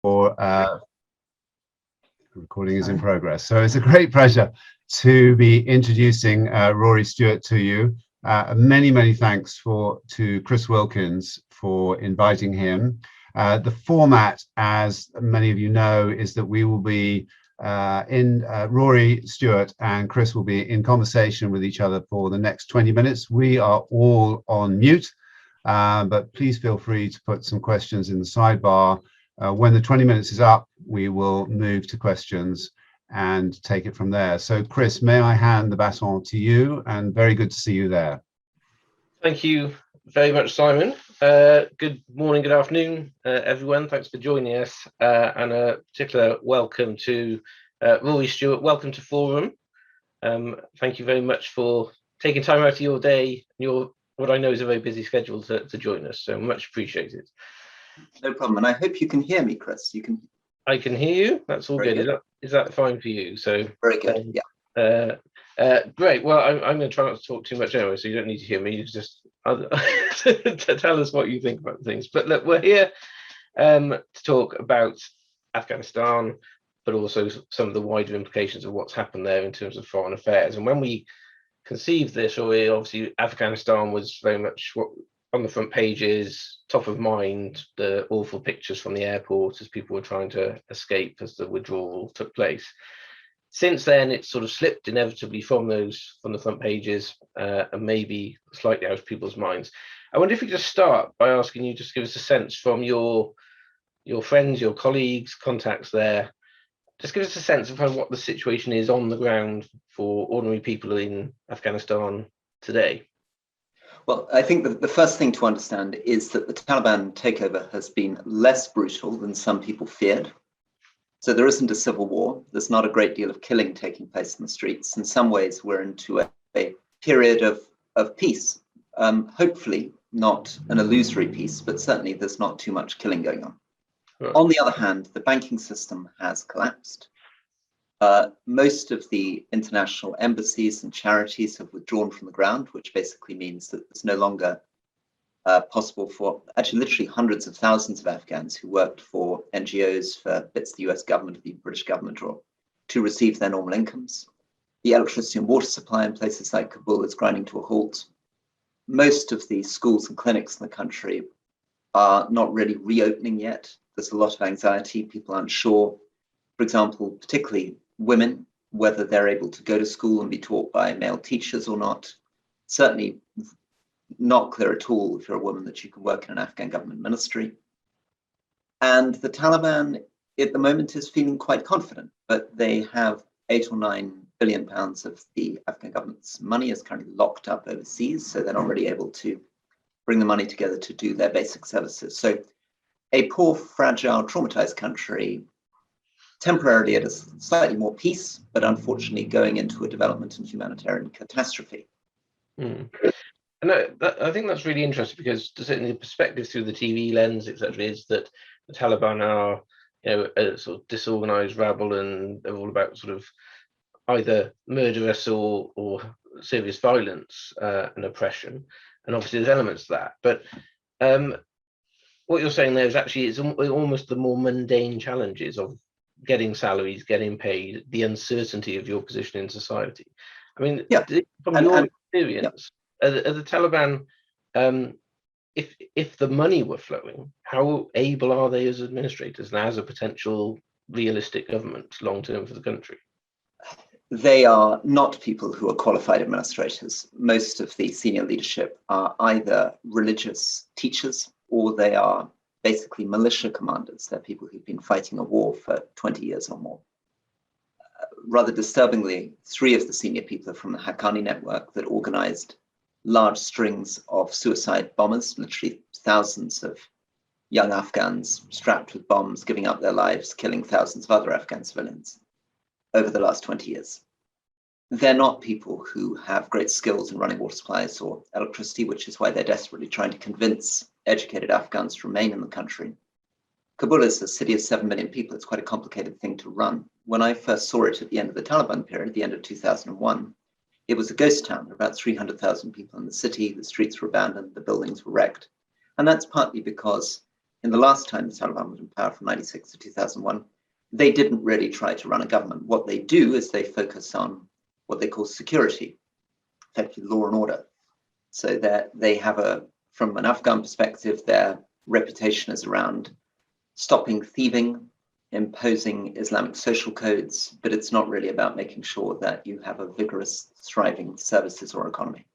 for recording is in progress. So it's a great pleasure to be introducing Rory Stewart to you. Many thanks to Chris Wilkins for inviting him. The format, as many of you know, is that we will be Rory Stewart and Chris will be in conversation with each other for the next 20 minutes. We are all on mute, but please feel free to put some questions in the sidebar. When the 20 minutes is up, we will move to questions and take it from there. So Chris, may I hand the baton to you, and very good to see you there. Thank you very much, Simon. Good morning, good afternoon, everyone. Thanks for joining us, and a particular welcome to Rory Stewart. Welcome to Forum. Thank you very much for taking time out of your day, what I know is a very busy schedule to join us, so much appreciated. No problem, and I hope you can hear me, Chris. I can hear you. That's all good. Is that fine for you? So very good. Yeah. Great. Well, I'm going to try not to talk too much anyway, so you don't need to hear me. You just tell us what you think about things. But look, we're here to talk about Afghanistan, but also some of the wider implications of what's happened there in terms of foreign affairs. And when we conceived this, obviously Afghanistan was very much what on the front pages, top of mind, the awful pictures from the airport as people were trying to escape as the withdrawal took place. Since then, it's sort of slipped inevitably from the front pages and maybe slightly out of people's minds. I wonder if we just start by asking you just give us a sense from your friends, your colleagues, contacts there. Just give us a sense of kind of what the situation is on the ground for ordinary people in Afghanistan today. Well, I think that the first thing to understand is that the Taliban takeover has been less brutal than some people feared. So there isn't a civil war. There's not a great deal of killing taking place in the streets. In some ways, we're into a period of peace. Hopefully not an illusory peace, but certainly there's not too much killing going on. Right. On the other hand, the banking system has collapsed. Most of the international embassies and charities have withdrawn from the ground, which basically means that it's no longer possible for actually literally hundreds of thousands of Afghans who worked for NGOs, for bits of the US government, the British government, or to receive their normal incomes. The electricity and water supply in places like Kabul is grinding to a halt. Most of the schools and clinics in the country are not really reopening yet. There's a lot of anxiety. People aren't sure, for example, particularly women, whether they're able to go to school and be taught by male teachers or not. Certainly not clear at all if you're a woman that you can work in an Afghan government ministry. And the Taliban at the moment is feeling quite confident, but they have £8 or £9 billion of the Afghan government's money is currently locked up overseas, so they're not really able to bring the money together to do their basic services. So a poor, fragile, traumatized country, temporarily at a slightly more peace, but unfortunately going into a development and humanitarian catastrophe. Mm. And I think that's really interesting because certainly the perspective through the TV lens, etc., is that the Taliban are, a sort of disorganized rabble and they're all about sort of either murderous or serious violence and oppression. And obviously there's elements to that. But what you're saying there is actually it's almost the more mundane challenges of getting salaries, getting paid, the uncertainty of your position in society. I mean, from your experience, are the Taliban, if the money were flowing, how able are they as administrators and as a potential realistic government long-term for the country? They are not people who are qualified administrators. Most of the senior leadership are either religious teachers or they are basically militia commanders. They're people who've been fighting a war for 20 years or more. Rather disturbingly, 3 of the senior people are from the Haqqani network that organized large strings of suicide bombers, literally thousands of young Afghans strapped with bombs, giving up their lives, killing thousands of other Afghan civilians over the last 20 years. They're not people who have great skills in running water supplies or electricity, which is why they're desperately trying to convince educated Afghans to remain in the country. Kabul is a city of 7 million people. It's quite a complicated thing to run. When I first saw it at the end of the Taliban period, the end of 2001, it was a ghost town. There were about 300,000 people in the city. The streets were abandoned. The buildings were wrecked. And that's partly because in the last time the Taliban was in power from 96 to 2001, they didn't really try to run a government. What they do is they focus on what they call security, effectively law and order. So that they have from an Afghan perspective, their reputation is around stopping thieving, imposing Islamic social codes, but it's not really about making sure that you have a vigorous, thriving services or economy.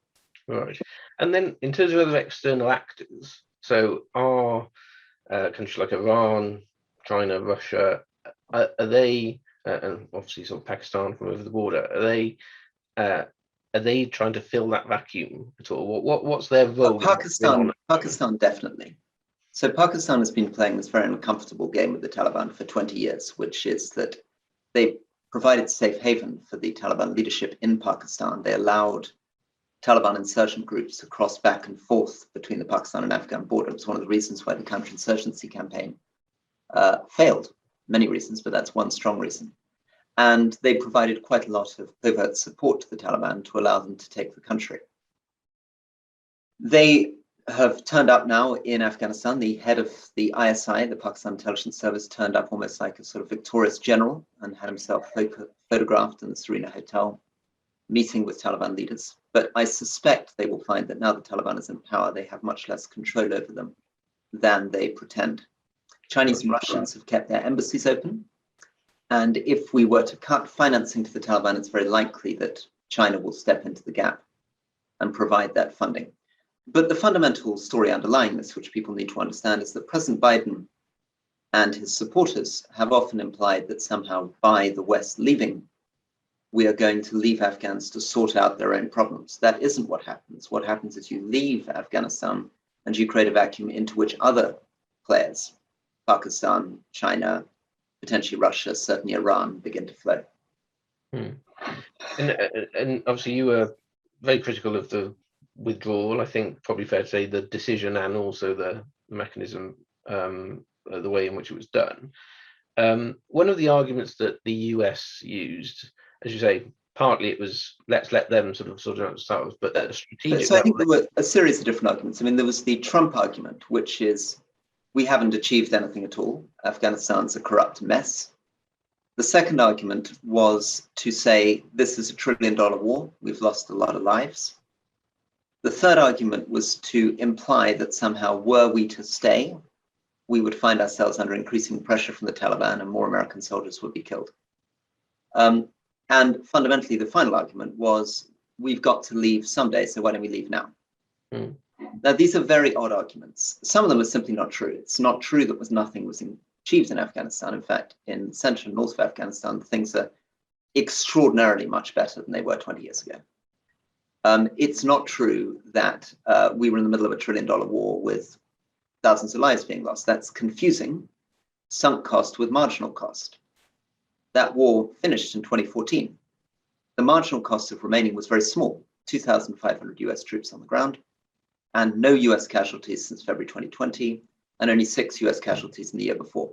Right. And then in terms of other external actors, so are countries like Iran, China, Russia, are they, and obviously sort of Pakistan from over the border, are they trying to fill that vacuum at all? What's their role? Pakistan definitely. So Pakistan has been playing this very uncomfortable game with the Taliban for 20 years, which is that they provided safe haven for the Taliban leadership in Pakistan. They allowed Taliban insurgent groups to cross back and forth between the Pakistan and Afghan border. It was one of the reasons why the counterinsurgency campaign failed. Many reasons, but that's one strong reason. And they provided quite a lot of covert support to the Taliban to allow them to take the country. They have turned up now in Afghanistan. The head of the ISI, the Pakistan Intelligence Service, turned up almost like a sort of victorious general and had himself photographed in the Serena Hotel, meeting with Taliban leaders. But I suspect they will find that now the Taliban is in power, they have much less control over them than they pretend. Chinese and Russians have kept their embassies open. And if we were to cut financing to the Taliban, it's very likely that China will step into the gap and provide that funding. But the fundamental story underlying this, which people need to understand, is that President Biden and his supporters have often implied that somehow by the West leaving, we are going to leave Afghans to sort out their own problems. That isn't what happens. What happens is you leave Afghanistan and you create a vacuum into which other players, Pakistan, China, potentially Russia, certainly Iran, begin to flow. And obviously you were very critical of the withdrawal. I think probably fair to say the decision and also the mechanism, the way in which it was done. One of the arguments that the US used, as you say, partly it was let's let them sort of sort out themselves, but at a strategic So I think there were a series of different arguments. I mean, there was the Trump argument, which is we haven't achieved anything at all. Afghanistan's a corrupt mess. The second argument was to say this is $1 trillion war. We've lost a lot of lives. The third argument was to imply that somehow were we to stay, we would find ourselves under increasing pressure from the Taliban and more American soldiers would be killed. And fundamentally, the final argument was we've got to leave someday, so why don't we leave now? Now, these are very odd arguments. Some of them are simply not true. It's not true that nothing was achieved in Afghanistan. In fact, in central and north of Afghanistan, things are extraordinarily much better than they were 20 years ago. It's not true that we were in the middle of $1 trillion war with thousands of lives being lost. That's confusing sunk cost with marginal cost. That war finished in 2014. The marginal cost of remaining was very small, 2,500 US troops on the ground, and no US casualties since February 2020, and only 6 US casualties in the year before,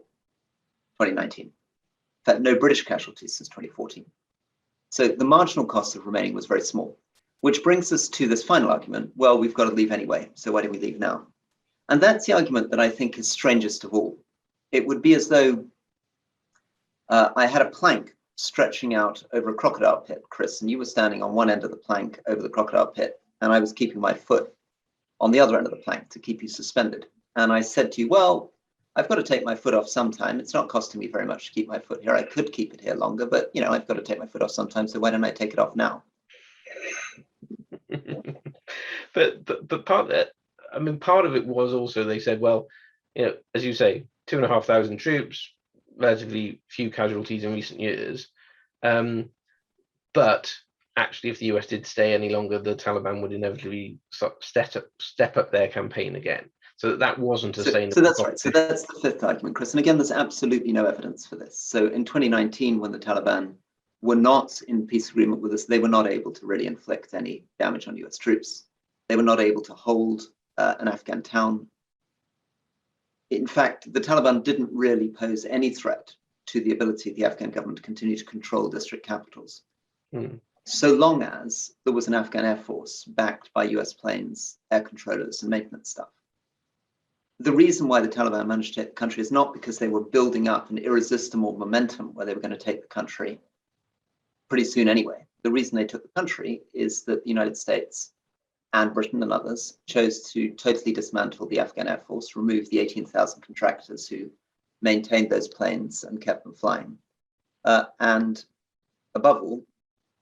2019. In fact, no British casualties since 2014. So the marginal cost of remaining was very small, which brings us to this final argument. Well, we've got to leave anyway, so why don't we leave now? And that's the argument that I think is strangest of all. It would be as though I had a plank stretching out over a crocodile pit, Chris, and you were standing on one end of the plank over the crocodile pit, and I was keeping my foot on the other end of the plank to keep you suspended. And I said to you, well, I've got to take my foot off sometime. It's not costing me very much to keep my foot here. I could keep it here longer, but I've got to take my foot off sometime, so why don't I take it off now? but part of it was also they said, well, as you say, 2,500 troops, relatively few casualties in recent years. But actually, if the US did stay any longer, the Taliban would inevitably step up their campaign again. So that wasn't a sustainable. So that's right. So that's the fifth argument, Chris. And again, there's absolutely no evidence for this. So in 2019, when the Taliban were not in peace agreement with us, they were not able to really inflict any damage on US troops. They were not able to hold an Afghan town. In fact, the Taliban didn't really pose any threat to the ability of the Afghan government to continue to control district capitals. So long as there was an Afghan Air Force backed by US planes, air controllers, and maintenance staff. the reason why the Taliban managed to take the country is not because they were building up an irresistible momentum where they were going to take the country pretty soon anyway. The reason they took the country is that the United States and Britain and others chose to totally dismantle the Afghan Air Force, remove the 18,000 contractors who maintained those planes and kept them flying, and above all,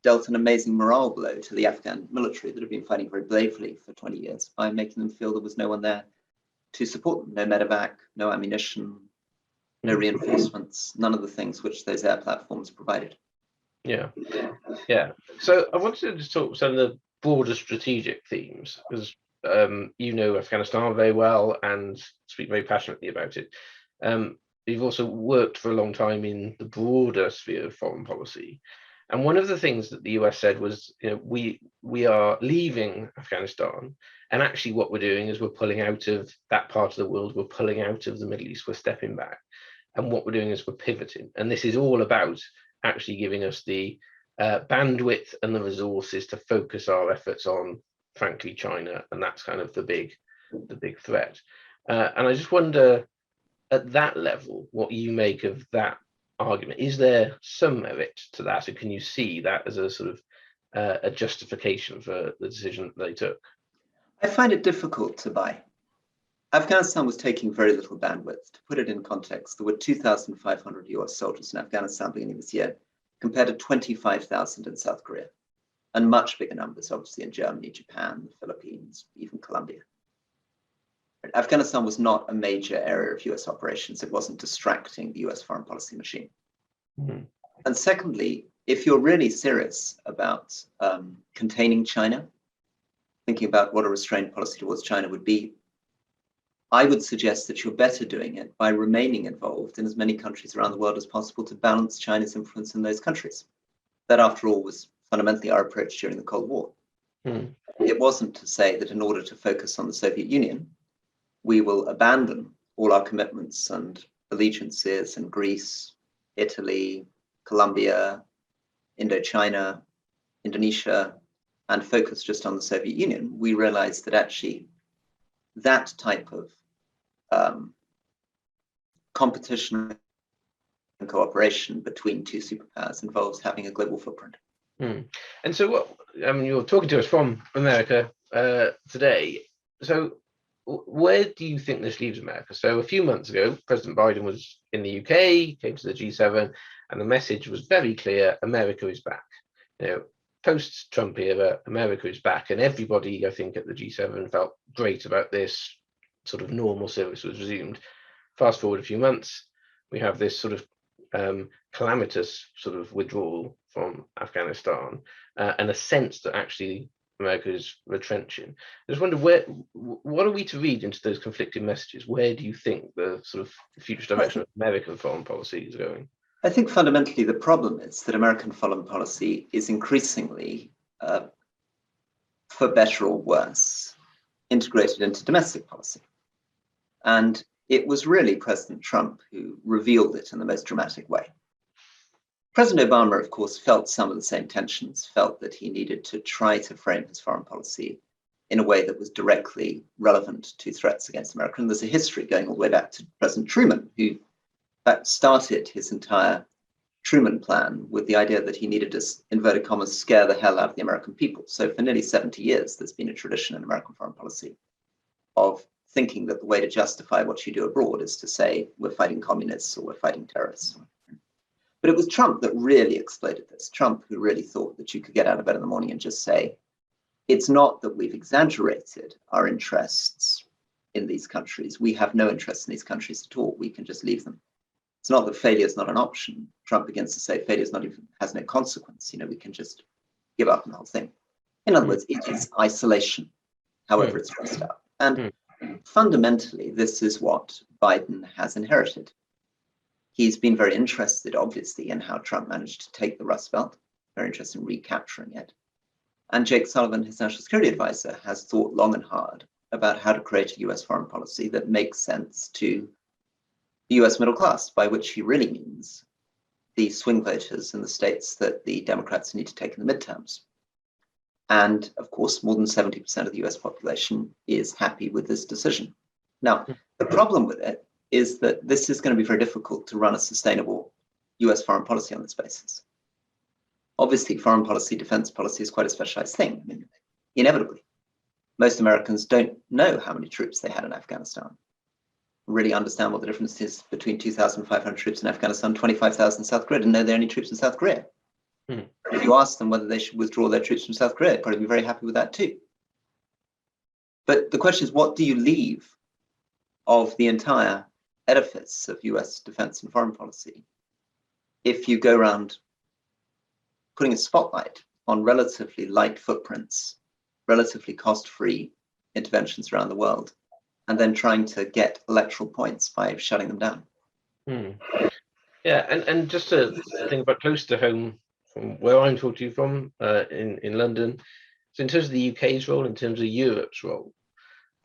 dealt an amazing morale blow to the Afghan military that had been fighting very bravely for 20 years by making them feel there was no one there to support them. No medevac, no ammunition, no reinforcements, none of the things which those air platforms provided. Yeah. So I wanted to just talk some of the broader strategic themes, because you know Afghanistan very well and speak very passionately about it. You've also worked for a long time in the broader sphere of foreign policy. And one of the things that the US said was, you know, we are leaving Afghanistan, and actually what we're doing is we're pulling out of that part of the world, we're pulling out of the Middle East, we're stepping back. And what we're doing is we're pivoting. And this is all about actually giving us the bandwidth and the resources to focus our efforts on, frankly, China. And that's kind of the big threat. And I just wonder, at that level, what you make of that argument. Is there some merit to that, and can you see that as a sort of a justification for the decision that they took? I find it difficult to buy. Afghanistan was taking very little bandwidth. To put it in context, there were 2,500 US soldiers in Afghanistan beginning this year, compared to 25,000 in South Korea, and much bigger numbers, obviously, in Germany, Japan, the Philippines, even Colombia. Afghanistan was not a major area of US operations. It wasn't distracting the US foreign policy machine. Mm-hmm. And secondly, if you're really serious about containing China, thinking about what a restrained policy towards China would be, I would suggest that you're better doing it by remaining involved in as many countries around the world as possible to balance China's influence in those countries. That, after all, was fundamentally our approach during the Cold War. Mm. It wasn't to say that in order to focus on the Soviet Union, we will abandon all our commitments and allegiances in Greece, Italy, Colombia, Indochina, Indonesia, and focus just on the Soviet Union. We realized that actually that type of competition and cooperation between two superpowers involves having a global footprint. Mm. And so what, I mean, you're talking to us from America today. So where do you think this leaves America? So a few months ago, President Biden was in the UK, came to the G7, and the message was very clear: America is back. You know, post-Trump era, America is back, and everybody, I think, at the G7 felt great about this. Sort of normal service was resumed. Fast forward a few months, we have this sort of calamitous sort of withdrawal from Afghanistan, and a sense that actually America is retrenching. I just wonder, what are we to read into those conflicting messages? Where do you think the sort of future direction of American foreign policy is going? I think fundamentally the problem is that American foreign policy is increasingly, for better or worse, integrated into domestic policy. And it was really President Trump who revealed it in the most dramatic way. President Obama, of course, felt some of the same tensions, felt that he needed to try to frame his foreign policy in a way that was directly relevant to threats against America. And there's a history going all the way back to President Truman, who in fact started his entire Truman plan with the idea that he needed to, inverted commas, scare the hell out of the American people. So for nearly 70 years, there's been a tradition in American foreign policy of thinking that the way to justify what you do abroad is to say, we're fighting communists or we're fighting terrorists. But it was Trump that really exploded this. Trump who really thought that you could get out of bed in the morning and just say, it's not that we've exaggerated our interests in these countries. We have no interest in these countries at all. We can just leave them. It's not that failure is not an option. Trump begins to say failure has no consequence. You know, we can just give up on the whole thing. In other words, it is isolation, however it's dressed up. And fundamentally, this is what Biden has inherited. He's been very interested, obviously, in how Trump managed to take the Rust Belt, very interested in recapturing it. And Jake Sullivan, his national security advisor, has thought long and hard about how to create a US foreign policy that makes sense to the US middle class, by which he really means the swing voters in the states that the Democrats need to take in the midterms. And of course, more than 70% of the US population is happy with this decision. Now, The problem with it is that this is going to be very difficult to run a sustainable US foreign policy on this basis. Obviously, foreign policy, defense policy is quite a specialized thing. I mean, inevitably, most Americans don't know how many troops they had in Afghanistan, really understand what the difference is between 2,500 troops in Afghanistan, 25,000 in South Korea, and know there are any troops in South Korea. If you ask them whether they should withdraw their troops from South Korea, they'd probably be very happy with that too. But the question is, what do you leave of the entire edifice of US defense and foreign policy if you go around putting a spotlight on relatively light footprints, relatively cost-free interventions around the world, and then trying to get electoral points by shutting them down? Yeah, and just to think about close to home, from where I'm talking to you from, in London, so in terms of the UK's role, in terms of Europe's role,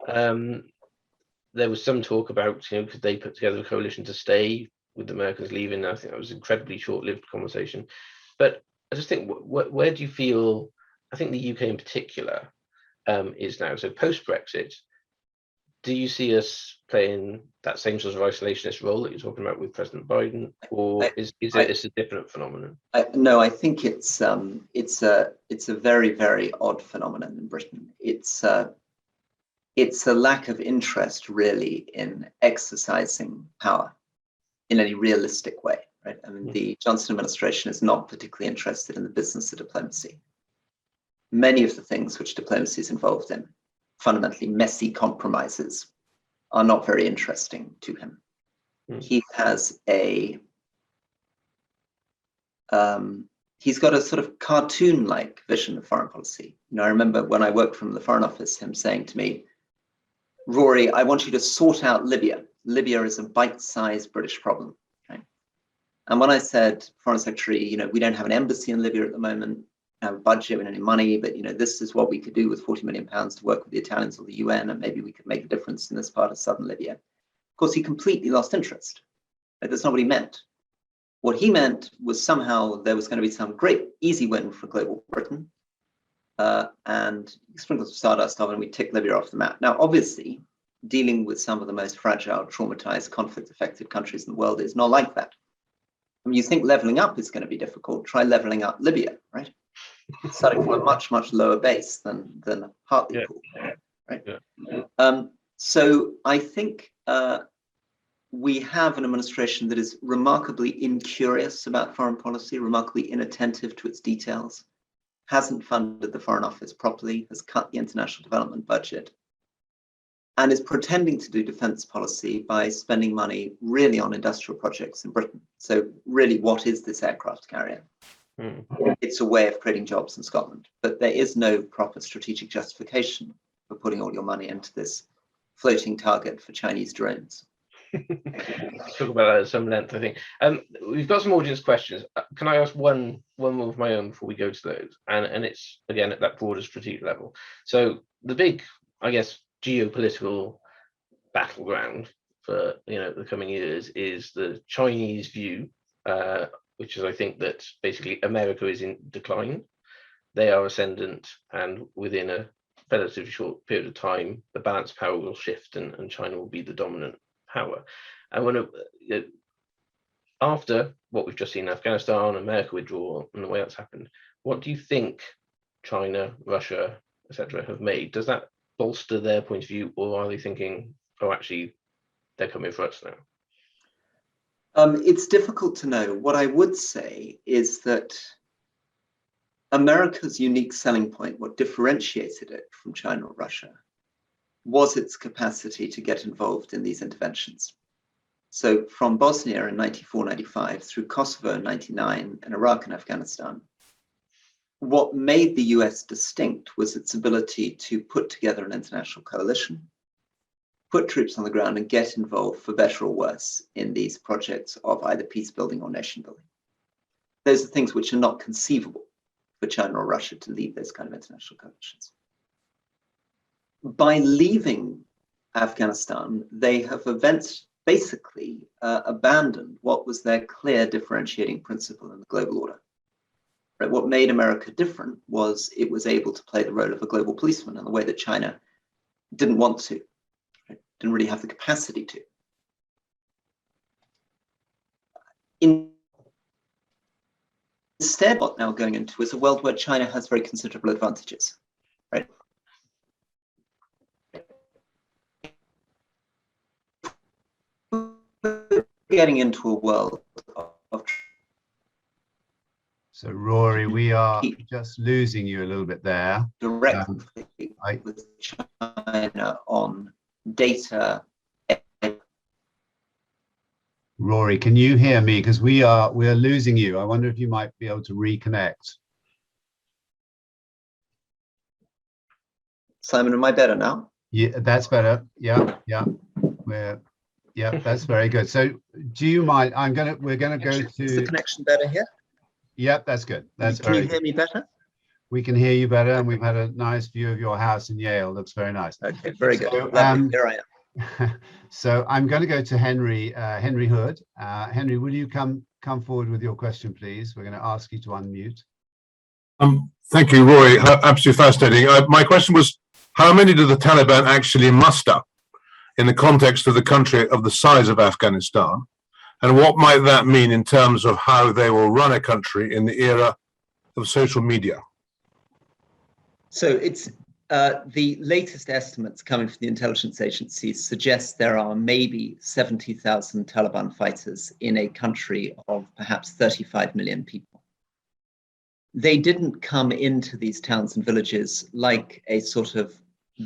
there was some talk about, could they put together a coalition to stay with the Americans leaving? I think that was an incredibly short-lived conversation. But I just think, where do you feel, I think the UK in particular is now, so post-Brexit, do you see us playing that same sort of isolationist role that you're talking about with President Biden, or is it a different phenomenon? No, I think it's a very, very odd phenomenon in Britain. It's a lack of interest, really, in exercising power in any realistic way, right? I mean, the Johnson administration is not particularly interested in the business of diplomacy. Many of the things which diplomacy is involved in, fundamentally messy compromises, are not very interesting to him. He has he's got a sort of cartoon-like vision of foreign policy. I remember when I worked from the Foreign Office, him saying to me, "Rory, I want you to sort out Libya. Libya is a bite-sized British problem." Okay? And when I said, Foreign Secretary, we don't have an embassy in Libya at the moment, we have a budget, we don't have any money, but this is what we could do with 40 million pounds to work with the Italians or the UN, and maybe we could make a difference in this part of southern Libya. Of course, he completely lost interest. That's not what he meant. What he meant was somehow there was going to be some great easy win for global Britain, and sprinkles of stardust on, and we tick Libya off the map. Now, obviously, dealing with some of the most fragile, traumatized, conflict-affected countries in the world is not like that. I mean, you think leveling up is going to be difficult, try leveling up Libya, right? Starting from a much, much lower base than Hartlepool, right? Yeah. So I think we have an administration that is remarkably incurious about foreign policy, remarkably inattentive to its details, hasn't funded the Foreign Office properly, has cut the international development budget, and is pretending to do defense policy by spending money really on industrial projects in Britain. So really, what is this aircraft carrier? It's a way of creating jobs in Scotland, but there is no proper strategic justification for putting all your money into this floating target for Chinese drones. Let's talk about that at some length, I think. We've got some audience questions. Can I ask one more of my own before we go to those? And it's, again, at that broader strategic level. So the big, I guess, geopolitical battleground for the coming years is the Chinese view, which is, I think, that basically America is in decline. They are ascendant, and within a relatively short period of time, the balance of power will shift, and China will be the dominant power. And when after what we've just seen in Afghanistan, America withdrawal, and the way that's happened, what do you think China, Russia, etc., have made? Does that bolster their point of view, or are they thinking, oh, actually, they're coming for us now? It's difficult to know. What I would say is that America's unique selling point, what differentiated it from China or Russia, was its capacity to get involved in these interventions. So from Bosnia in 94, 95, through Kosovo in 99, and Iraq and Afghanistan, what made the US distinct was its ability to put together an international coalition, put troops on the ground, and get involved, for better or worse, in these projects of either peace building or nation building. Those are things which are not conceivable for China or Russia to lead those kind of international coalitions. By leaving Afghanistan, they have basically abandoned what was their clear differentiating principle in the global order. Right? What made America different was it was able to play the role of a global policeman in the way that China didn't want to. Right? didn't really have the capacity to. Instead, what now going into is a world where China has very considerable advantages, right? Getting into a world of So Rory, we are just losing you a little bit there. Directly with China on data. Rory, can you hear me? Because we're losing you. I wonder if you might be able to reconnect. Simon, am I better now? Yeah, that's better. Yeah. That's very good. So do you mind? We're gonna go to. Is the connection better here? Yep, that's good. That's Can you hear me better? We can hear you better, and we've had a nice view of your house in Yale. Looks very nice. Okay, very good. So, Here I am. So I'm going to go to Henry Hood. Henry, will you come forward with your question, please? We're going to ask you to unmute. Thank you, Rory. Absolutely fascinating. My question was, how many do the Taliban actually muster in the context of the country of the size of Afghanistan? And what might that mean in terms of how they will run a country in the era of social media? So it's the latest estimates coming from the intelligence agencies suggest there are maybe 70,000 Taliban fighters in a country of perhaps 35 million people. They didn't come into these towns and villages like a sort of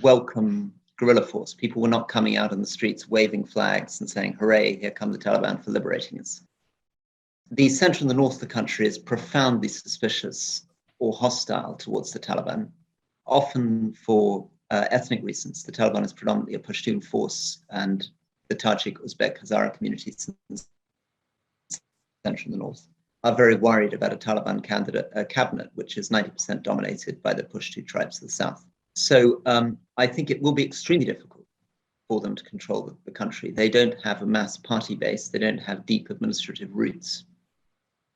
welcome guerrilla force. People were not coming out on the streets waving flags and saying, hooray, here come the Taliban for liberating us. The center and the north of the country is profoundly suspicious or hostile towards the Taliban, often for ethnic reasons. The Taliban is predominantly a Pashtun force, and the Tajik, Uzbek, Hazara communities in the center and the north are very worried about a Taliban cabinet, which is 90% dominated by the Pashtun tribes of the south. So I think it will be extremely difficult for them to control the country. They don't have a mass party base. They don't have deep administrative roots.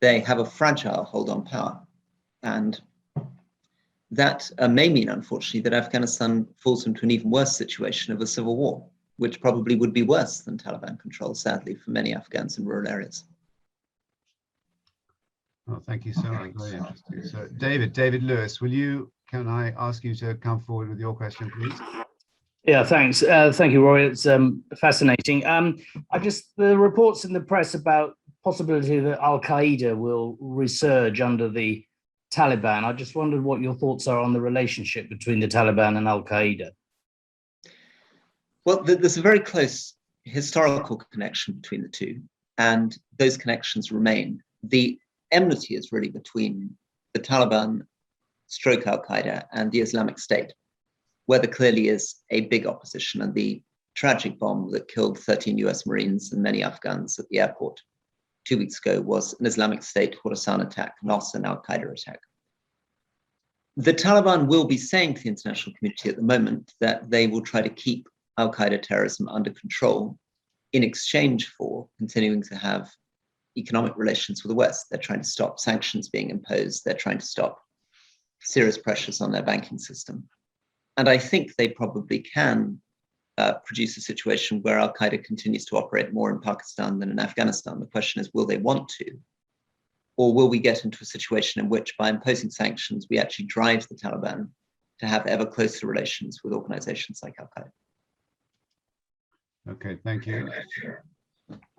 They have a fragile hold on power. And that may mean, unfortunately, that Afghanistan falls into an even worse situation of a civil war, which probably would be worse than Taliban control, sadly, for many Afghans in rural areas. Oh, thank you so much. Very interesting. So David Lewis, can I ask you to come forward with your question, please? Yeah, thanks. Thank you, Rory. It's fascinating. The reports in the press about possibility that Al-Qaeda will resurge under the Taliban. I just wondered what your thoughts are on the relationship between the Taliban and Al-Qaeda. Well, there's a very close historical connection between the two, and those connections remain. The enmity is really between the Taliban stroke Al-Qaeda and the Islamic State, where there clearly is a big opposition, and the tragic bomb that killed 13 US Marines and many Afghans at the airport 2 weeks ago was an Islamic State Khorasan attack, not an Al-Qaeda attack. The Taliban will be saying to the international community at the moment that they will try to keep Al-Qaeda terrorism under control in exchange for continuing to have economic relations with the West. They're trying to stop sanctions being imposed. They're trying to stop serious pressures on their banking system. And I think they probably can produce a situation where Al-Qaeda continues to operate more in Pakistan than in Afghanistan. The question is, will they want to? Or will we get into a situation in which, by imposing sanctions, we actually drive the Taliban to have ever closer relations with organizations like Al-Qaeda? Okay, thank you.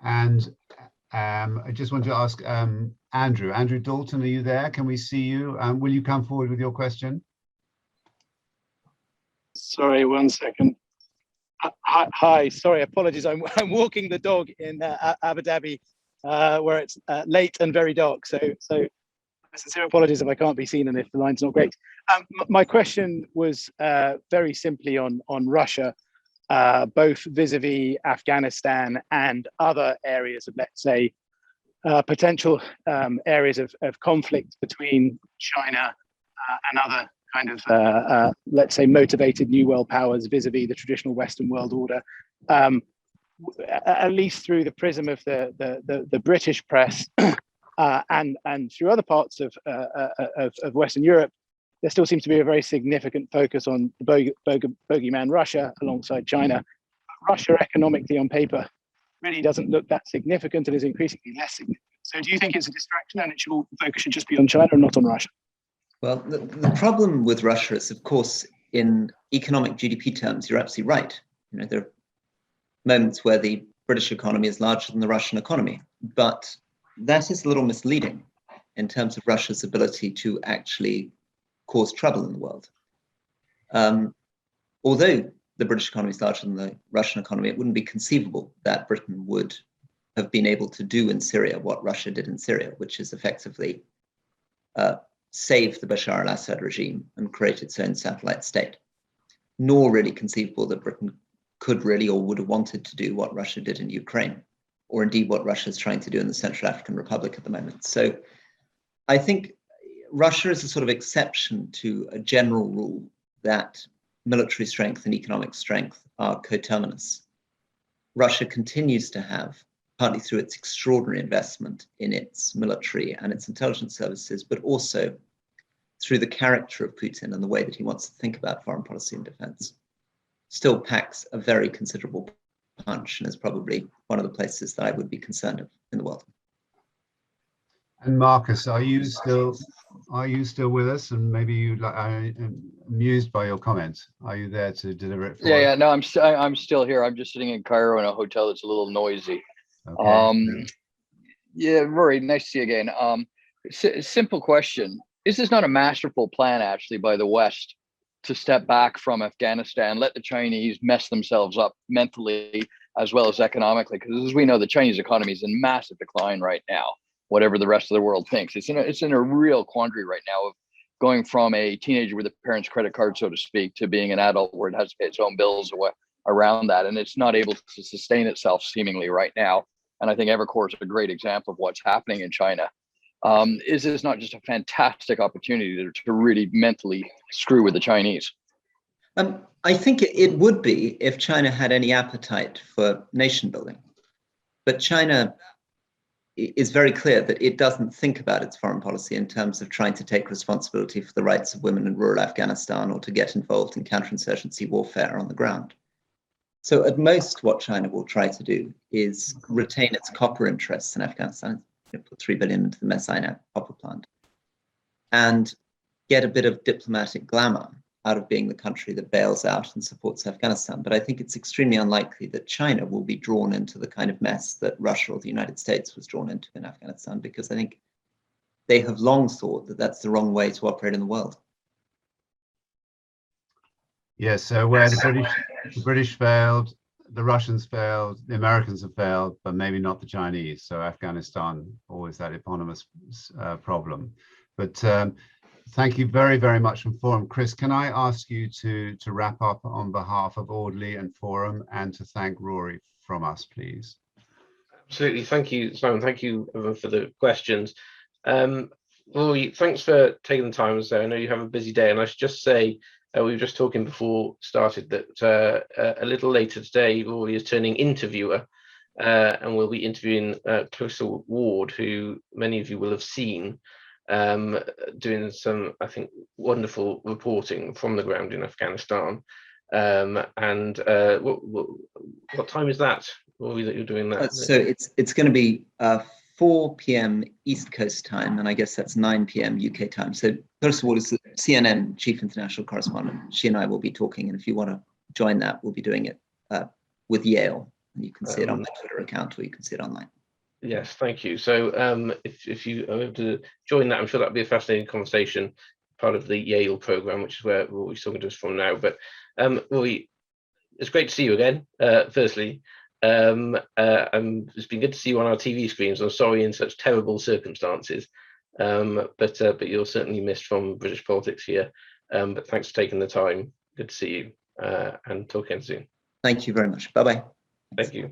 And I just want to ask Andrew Dalton, are you there? Can we see you? Will you come forward with your question? Sorry, 1 second. Hi, sorry, apologies. I'm walking the dog in Abu Dhabi, where it's late and very dark. So sincere apologies if I can't be seen and if the line's not great. My question was very simply on Russia, both vis-a-vis Afghanistan and other areas of, let's say, potential areas of conflict between China and other kind of, let's say, motivated new world powers vis-a-vis the traditional Western world order, at least through the prism of the British press and through other parts of Western Europe. There still seems to be a very significant focus on the bogeyman Russia alongside China. Russia economically on paper really doesn't look that significant and is increasingly less significant. So do you think it's a distraction and the focus should just be on China and not on Russia? Well, the problem with Russia is, of course, in economic GDP terms, you're absolutely right. There are moments where the British economy is larger than the Russian economy, but that is a little misleading in terms of Russia's ability to actually cause trouble in the world. Although the British economy is larger than the Russian economy, it wouldn't be conceivable that Britain would have been able to do in Syria what Russia did in Syria, which is effectively save the Bashar al-Assad regime and create its own satellite state, nor really conceivable that Britain could really or would have wanted to do what Russia did in Ukraine, or indeed what Russia is trying to do in the Central African Republic at the moment. So I think Russia is a sort of exception to a general rule that military strength and economic strength are coterminous. Russia continues to have, partly through its extraordinary investment in its military and its intelligence services, but also through the character of Putin and the way that he wants to think about foreign policy and defense, still packs a very considerable punch and is probably one of the places that I would be concerned of in the world. And Marcus, are you still with us? And maybe I'm amused by your comments. Are you there to deliver it for us? Yeah, no, I'm still here. I'm just sitting in Cairo in a hotel that's a little noisy. Okay. Yeah, Rory, nice to see you again. Simple question. Is this not a masterful plan actually by the West to step back from Afghanistan, let the Chinese mess themselves up mentally as well as economically? Because as we know, the Chinese economy is in massive decline right now, whatever the rest of the world thinks. It's in a real quandary right now of going from a teenager with a parent's credit card, so to speak, to being an adult where it has to pay its own bills around that. And it's not able to sustain itself seemingly right now. And I think Evercore is a great example of what's happening in China. Is this not just a fantastic opportunity to really mentally screw with the Chinese? I think it would be if China had any appetite for nation building. But China is very clear that it doesn't think about its foreign policy in terms of trying to take responsibility for the rights of women in rural Afghanistan or to get involved in counterinsurgency warfare on the ground. So at most, what China will try to do is retain its copper interests in Afghanistan, put $3 billion into the Messina copper plant, and get a bit of diplomatic glamour out of being the country that bails out and supports Afghanistan. But I think it's extremely unlikely that China will be drawn into the kind of mess that Russia or the United States was drawn into in Afghanistan, because I think they have long thought that that's the wrong way to operate in the world. Yes, so where the British failed, the Russians failed, the Americans have failed, but maybe not the Chinese. So Afghanistan, always that eponymous problem. But thank you very, very much from Forum. Chris, can I ask you to wrap up on behalf of Audley and Forum and to thank Rory from us, please? Absolutely. Thank you, Simon. Thank you everyone for the questions. Rory, thanks for taking the time. So I know you have a busy day, and I should just say, we were just talking before started that a little later today, Rory is turning interviewer, and we'll be interviewing Clarissa Ward, who many of you will have seen, doing some, I think, wonderful reporting from the ground in Afghanistan. And what time is that, Rory, that you're doing that? So it's going to be 4 p.m. East Coast time, and I guess that's 9 p.m. UK time. So Clarissa Ward is the CNN chief international correspondent. She and I will be talking, and if you want to join that, we'll be doing it with Yale, and you can see it on my Twitter account, or you can see it online. Yes, thank you. So if you are able to join that, I'm sure that'll be a fascinating conversation, part of the Yale program, which is where Rory's talking to us from now. But Rory, it's great to see you again, firstly. It's been good to see you on our TV screens. I'm sorry in such terrible circumstances, but you're certainly missed from British politics here. But thanks for taking the time. Good to see you, and talk again soon. Thank you very much. Bye-bye. Thank you.